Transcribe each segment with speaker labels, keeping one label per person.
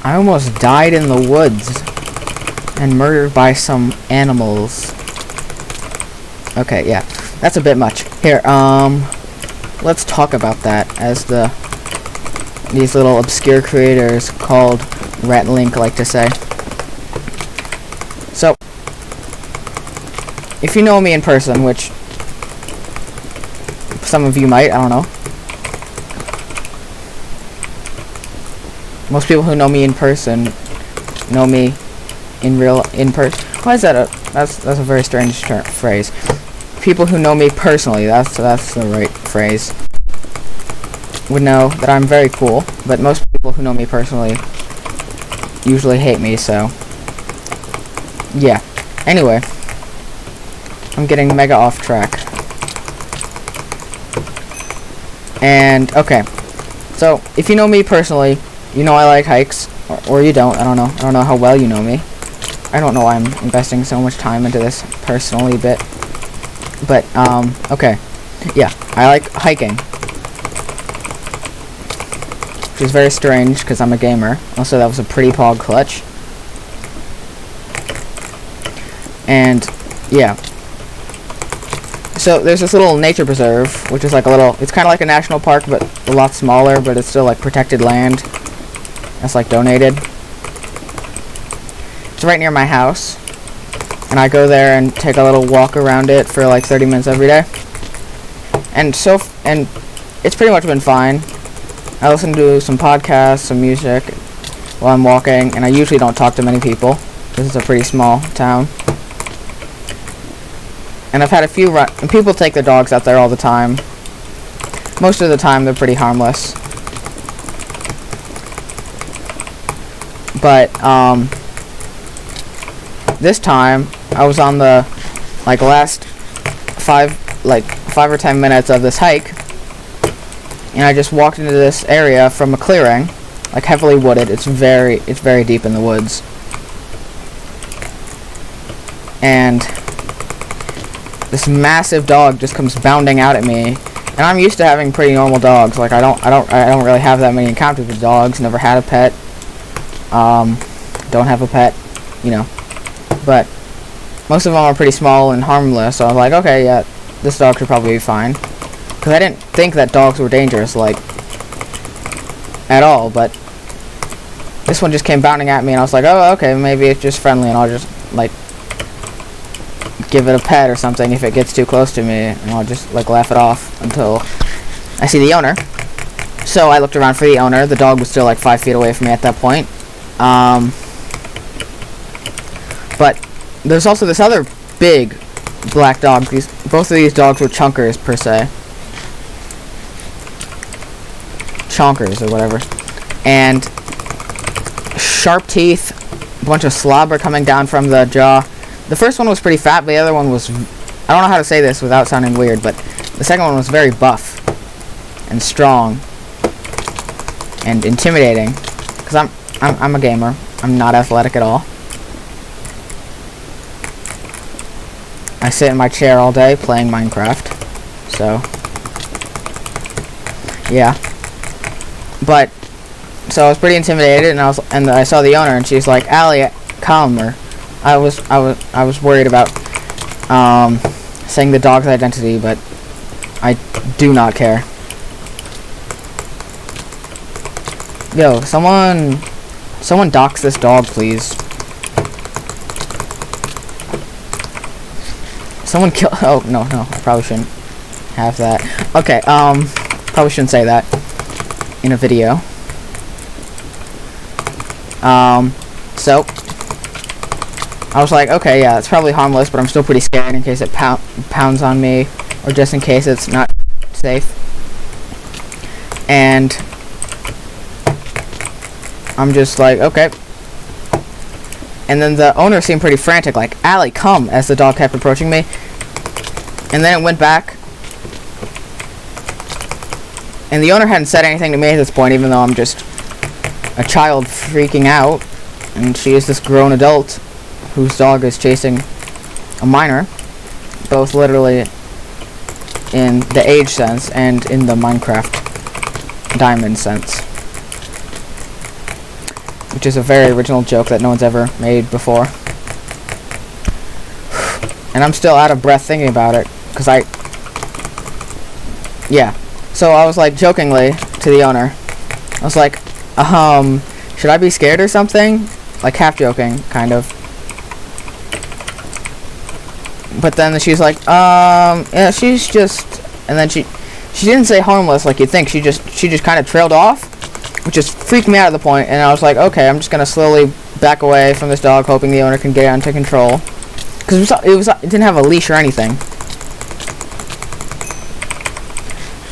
Speaker 1: I almost died in the woods and murdered by some animals. Okay, yeah. That's a bit much. Here, let's talk about that as these little obscure creators called Rat Link like to say. So, if you know me in person, which some of you might, I don't know. Most people who know me in person know me in person. Why is that that's a very strange phrase. People who know me personally, that's the right phrase, would know that I'm very cool, but most people who know me personally usually hate me, so yeah. Anyway, I'm getting mega off track. And okay, so if you know me personally, you know I like hikes, or you don't. I don't know. I don't know how well you know me. I don't know why I'm investing so much time into this personally bit. But okay, yeah, I like hiking, which is very strange because I'm a gamer. Also, that was a pretty pog clutch. And yeah. So there's this little nature preserve, which is like it's kind of like a national park, but a lot smaller, but it's still like protected land. That's like donated. It's right near my house, and I go there and take a little walk around it for like 30 minutes every day. And it's pretty much been fine. I listen to some podcasts, some music while I'm walking, and I usually don't talk to many people. This is a pretty small town. And I've had a few and people take their dogs out there all the time. Most of the time they're pretty harmless. But this time I was on the last 5 or 10 minutes of this hike, and I just walked into this area from a clearing, like heavily wooded. It's very deep in the woods. And this massive dog just comes bounding out at me, and I'm used to having pretty normal dogs. Like I don't really have that many encounters with dogs. Never had a pet. Don't have a pet, you know. But most of them are pretty small and harmless. So I was like, okay, yeah, this dog should probably be fine. Because I didn't think that dogs were dangerous, like at all. But this one just came bounding at me, and I was like, oh, okay, maybe it's just friendly, and I'll just like give it a pet or something if it gets too close to me, and I'll just like laugh it off until I see the owner. So I looked around for the owner. The dog was still like 5 feet away from me at that point. But there's also this other big black dog. Both of these dogs were chunkers per se. Chonkers or whatever. And sharp teeth, a bunch of slobber coming down from the jaw. The first one was pretty fat, but the other one was, I don't know how to say this without sounding weird, but the second one was very buff and strong and intimidating, because I'm a gamer. I'm not athletic at all. I sit in my chair all day playing Minecraft, so yeah. But so I was pretty intimidated, and I saw the owner, and she's like, "Allie, come," or I was worried about saying the dog's identity, but I do not care. Yo, someone dox this dog, please. Someone kill. Oh no, I probably shouldn't have that. Okay, probably shouldn't say that in a video. So I was like, okay, yeah, it's probably harmless, but I'm still pretty scared in case it pounds on me, or just in case it's not safe. And I'm just like, okay. And then the owner seemed pretty frantic, like, "Allie, come," as the dog kept approaching me. And then it went back. And the owner hadn't said anything to me at this point, even though I'm just a child freaking out. And she is this grown adult whose dog is chasing a minor, both literally in the age sense and in the Minecraft diamond sense. which is a very original joke that no one's ever made before. And I'm still out of breath thinking about it, because yeah. So I was like, jokingly to the owner, I was like, should I be scared or something? Like, half joking, kind of. But then she's like, yeah, she's just, and then she didn't say harmless like you'd think. She just kind of trailed off, which just freaked me out at the point. And I was like, okay, I'm just gonna slowly back away from this dog, hoping the owner can get under control, because it didn't have a leash or anything,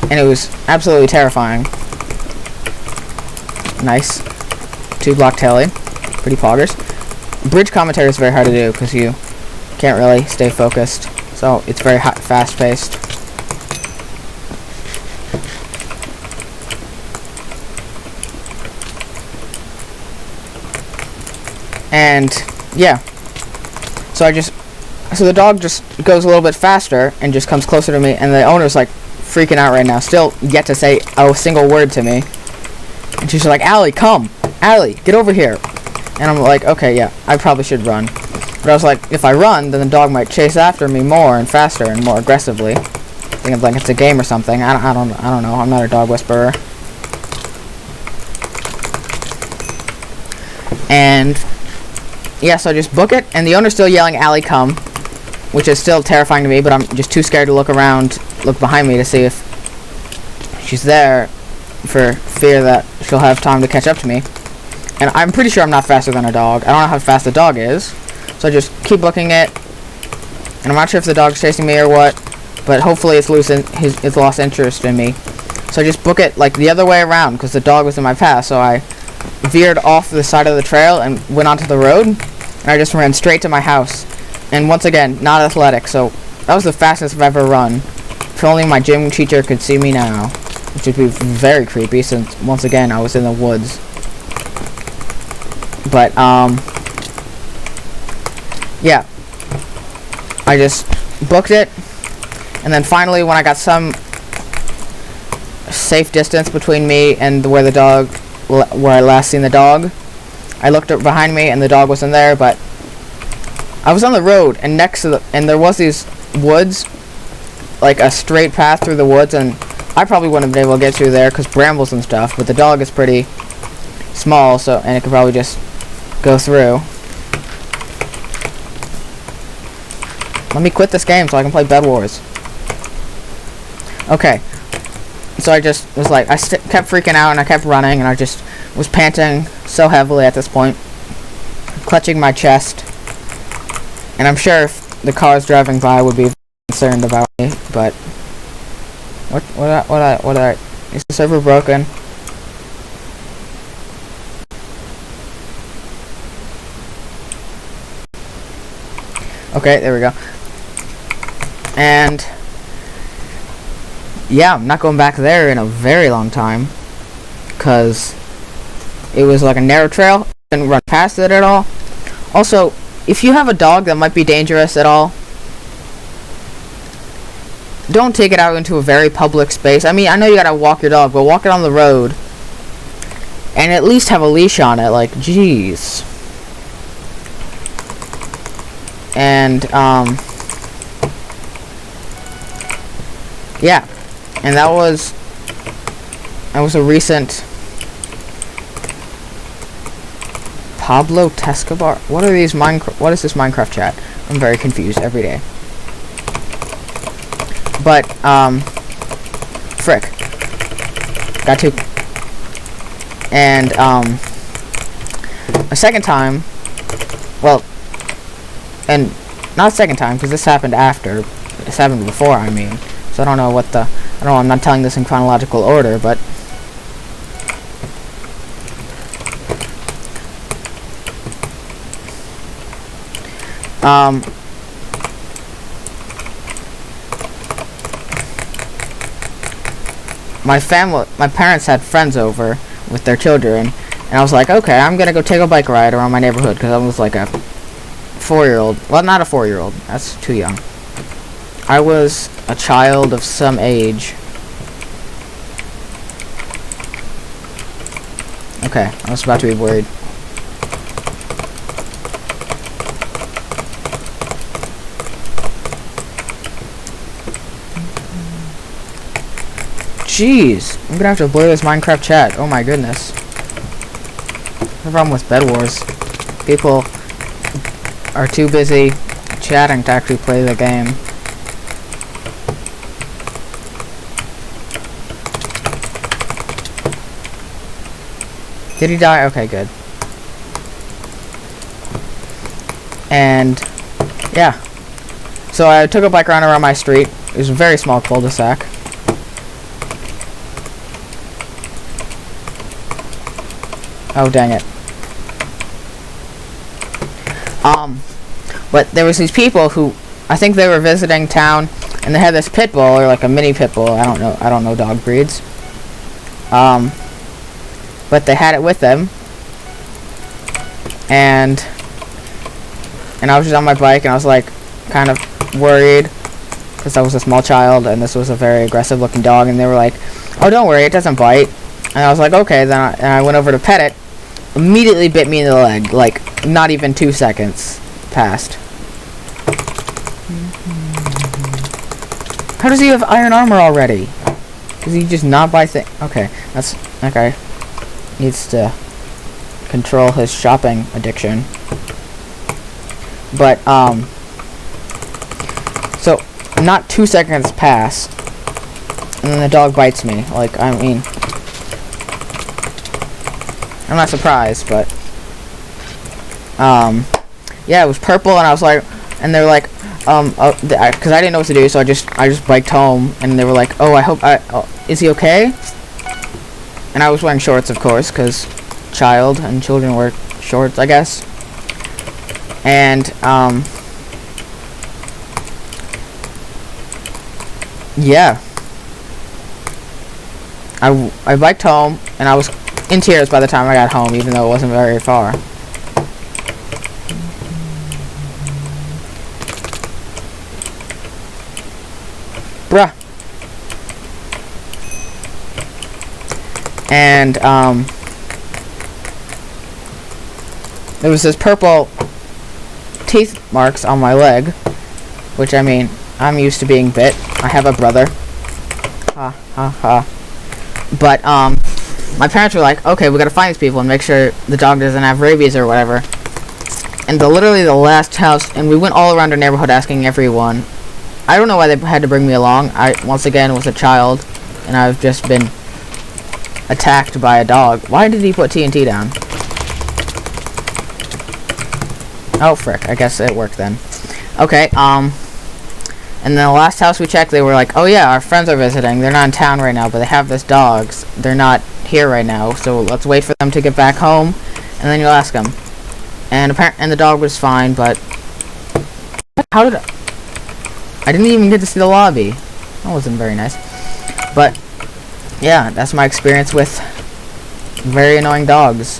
Speaker 1: and it was absolutely terrifying. Nice, 2-block telly, pretty poggers. Bridge commentary is very hard to do because you can't really stay focused, so it's very fast-paced. And yeah, so the dog just goes a little bit faster and just comes closer to me, and the owner's like freaking out right now, still yet to say a single word to me. And she's like, Allie, come! Allie, get over here! And I'm like, okay, yeah, I probably should run. But I was like, if I run, then the dog might chase after me more and faster and more aggressively. Thinking like it's a game or something. I don't know. I'm not a dog whisperer. And yeah, so I just book it, and the owner's still yelling, Allie, come, which is still terrifying to me, but I'm just too scared to look behind me to see if she's there, for fear that she'll have time to catch up to me. And I'm pretty sure I'm not faster than a dog. I don't know how fast the dog is, so I just keep booking it, and I'm not sure if the dog's chasing me or what, but hopefully it's lost interest in me. So I just book it like the other way around, because the dog was in my path, so I veered off the side of the trail and went onto the road, and I just ran straight to my house. And once again, not athletic, so that was the fastest I've ever run. If only my gym teacher could see me now, which would be very creepy, since once again I was in the woods. But yeah, I just booked it, and then finally, when I got some safe distance between me and where I last seen the dog, I looked up behind me, and the dog wasn't there. But I was on the road, and and there was these woods, like a straight path through the woods, and I probably wouldn't have been able to get through there because brambles and stuff. But the dog is pretty small, and it could probably just go through. Let me quit this game so I can play Bed Wars. Okay. So I just was like, kept freaking out, and I kept running, and I just was panting so heavily at this point, clutching my chest. And I'm sure if the cars driving by would be concerned about me, but is the server broken? Okay, there we go. And yeah, I'm not going back there in a very long time, because it was like a narrow trail. I didn't run past it at all. Also, if you have a dog that might be dangerous at all, don't take it out into a very public space. I mean, I know you gotta walk your dog, but walk it on the road, and at least have a leash on it. Like, jeez. And yeah. And that was a recent Pablo Tescobar. What are these what is this Minecraft chat? I'm very confused every day. But frick. Got to. And a second time, well, and not a second time, because this happened after. This happened before, I mean. So I don't know I'm not telling this in chronological order, but my parents had friends over with their children, and I was like, okay, I'm gonna go take a bike ride around my neighborhood, because I was like a 4-year-old. Well, not a 4-year-old. That's too young. I was a child of some age. Okay, I was about to be worried. Jeez. I'm gonna have to blur this Minecraft chat. Oh my goodness. The problem with Bed Wars. People are too busy chatting to actually play the game. Did he die? Okay, good. And yeah. So I took a bike ride around my street. It was a very small cul-de-sac. Oh, dang it. But there was these people who, I think they were visiting town, and they had this pit bull, or like a mini pit bull. I don't know dog breeds. But they had it with them, and I was just on my bike, and I was like kind of worried because I was a small child and this was a very aggressive looking dog, and they were like, oh, don't worry, it doesn't bite. And I was like, okay. Then I went over to pet it. Immediately bit me in the leg, like not even 2 seconds passed. How does he have iron armor already? Does he just not buy things? Okay, that's okay. Needs to control his shopping addiction. But so not 2 seconds pass, and then the dog bites me. Like, I mean, I'm not surprised, but yeah, it was purple, and I was like, and they were like, because I didn't know what to do, so I just biked home, and they were like, oh, I hope is he okay? And I was wearing shorts, of course, because child and children wear shorts, I guess. And yeah, I biked home, and I was in tears by the time I got home, even though it wasn't very far. Bruh. And there was this purple teeth marks on my leg, which, I mean, I'm used to being bit. I have a brother. Ha ha ha. But my parents were like, okay, we gotta find these people and make sure the dog doesn't have rabies or whatever. And literally the last house, and we went all around our neighborhood asking everyone. I don't know why they had to bring me along. I, once again, was a child, and I've just been attacked by a dog. Why did he put TNT down? Oh, frick. I guess it worked then. Okay, and then the last house we checked, they were like, oh yeah, our friends are visiting. They're not in town right now, but they have this dogs. They're not here right now, so let's wait for them to get back home, and then you'll ask them. And the dog was fine, but how did I didn't even get to see the lobby. That wasn't very nice. But yeah, that's my experience with very annoying dogs.